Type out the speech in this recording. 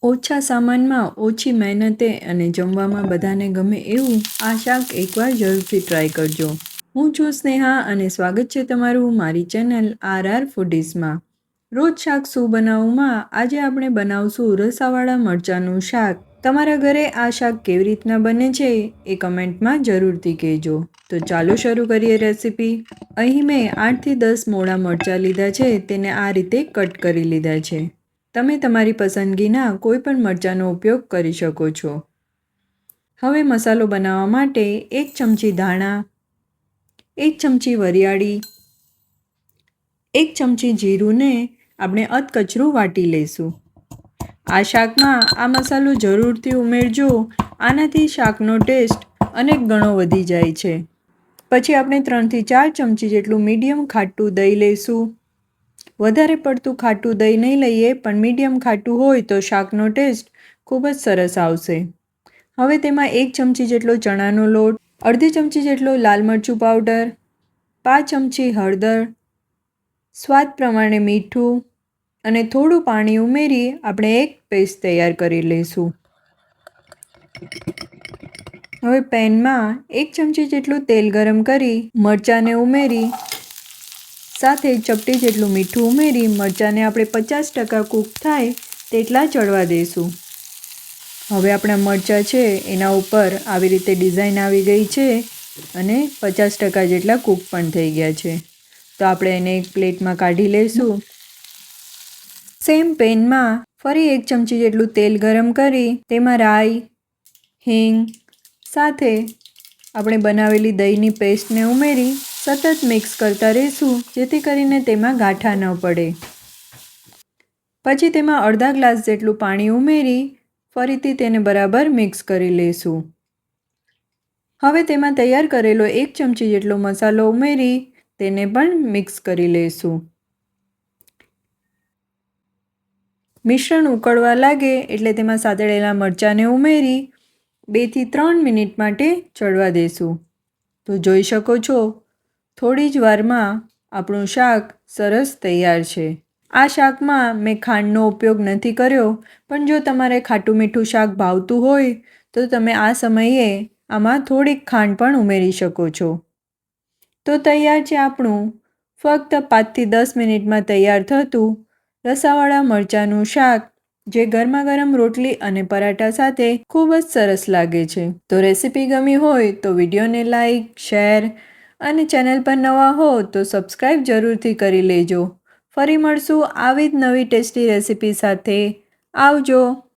ઓછા સામાનમાં ઓછી મહેનતે અને જમવામાં બધાને ગમે એવું આ શાક એકવાર જરૂરથી ટ્રાય કરજો. હું છું સ્નેહા અને સ્વાગત છે તમારું મારી ચેનલ RR ફૂડીઝમાં. રોજ શાક શું બનાવુંમાં આજે આપણે બનાવશું રસાવાળા મરચાંનું શાક. તમારા ઘરે આ શાક કેવી રીતના બને છે એ કમેન્ટમાં જરૂરથી કહેજો. તો ચાલો શરૂ કરીએ રેસીપી. અહીં મેં 8 થી 10 મોળા મરચાં લીધા છે, તેને આ રીતે કટ કરી લીધા છે. તમે તમારી પસંદગીના કોઈ પણ મરચાંનો ઉપયોગ કરી શકો છો. હવે મસાલો બનાવવા માટે 1 ચમચી ધાણા, 1 ચમચી વરિયાળી, 1 ચમચી જીરુંને આપણે અધકચરું વાટી લઈશું. આ શાકમાં આ મસાલો જરૂરથી ઉમેરજો, આનાથી શાકનો ટેસ્ટ અનેક ગણો વધી જાય છે. પછી આપણે 3 થી 4 ચમચી જેટલું મીડિયમ ખાટું દહીં લઈશું. વધારે પડતું ખાટું દહીં નહીં લઈએ, પણ મીડિયમ ખાટું હોય તો શાકનો ટેસ્ટ ખૂબ જ સરસ આવશે. હવે તેમાં 1 ચમચી જેટલો ચણાનો લોટ, અડધી ચમચી જેટલો લાલ મરચું પાવડર, 5 ચમચી હળદર, સ્વાદ પ્રમાણે મીઠું અને થોડું પાણી ઉમેરી આપણે એક પેસ્ટ તૈયાર કરી લઈશું. હવે પેનમાં 1 ચમચી જેટલું તેલ ગરમ કરી મરચાંને ઉમેરી સાથે ચપટી જેટલું મીઠું ઉમેરી મરચાંને આપણે 50% કૂક થાય તેટલા ચડવા દઈશું. હવે આપણા મરચાં છે એના ઉપર આવી રીતે ડિઝાઇન આવી ગઈ છે અને 50% જેટલા કૂક પણ થઈ ગયા છે. તો આપણે એને એક પ્લેટમાં કાઢી લઈશું. સેમ પેનમાં ફરી 1 ચમચી જેટલું તેલ ગરમ કરી તેમાં રાઈ, હિંગ સાથે આપણે બનાવેલી દહીંની પેસ્ટને ઉમેરી સતત મિક્સ કરતા રહીશું, જેથી કરીને તેમાં ગાંઠા ન પડે. પછી તેમાં અડધા ગ્લાસ જેટલું પાણી ઉમેરી ફરીથી તેને બરાબર મિક્સ કરી લઈશું. હવે તેમાં તૈયાર કરેલો 1 ચમચી જેટલો મસાલો ઉમેરી તેને પણ મિક્સ કરી લઈશું. મિશ્રણ ઉકળવા લાગે એટલે તેમાં સાતળેલા મરચાંને ઉમેરી 2 થી 3 મિનિટ માટે ચડવા દઈશું. તો જોઈ શકો છો થોડી જ વારમાં આપણું શાક સરસ તૈયાર છે. આ શાકમાં મેં ખાંડનો ઉપયોગ નથી કર્યો, પણ જો તમારે ખાટું મીઠું શાક ભાવતું હોય તો તમે આ સમયે આમાં થોડીક ખાંડ પણ ઉમેરી શકો છો. તો તૈયાર છે આપણું ફક્ત 5 થી 10 મિનિટમાં તૈયાર થતું રસાવાળા મરચાંનું શાક, જે ગરમા ગરમ રોટલી અને પરાઠા સાથે ખૂબ જ સરસ લાગે છે. તો રેસીપી ગમી હોય તો વિડીયોને લાઈક, શેર અને ચેનલ પર નવા હો તો સબસ્ક્રાઈબ જરૂરથી કરી લેજો. ફરી મળશું આવી જ નવી ટેસ્ટી રેસીપી સાથે. આવજો.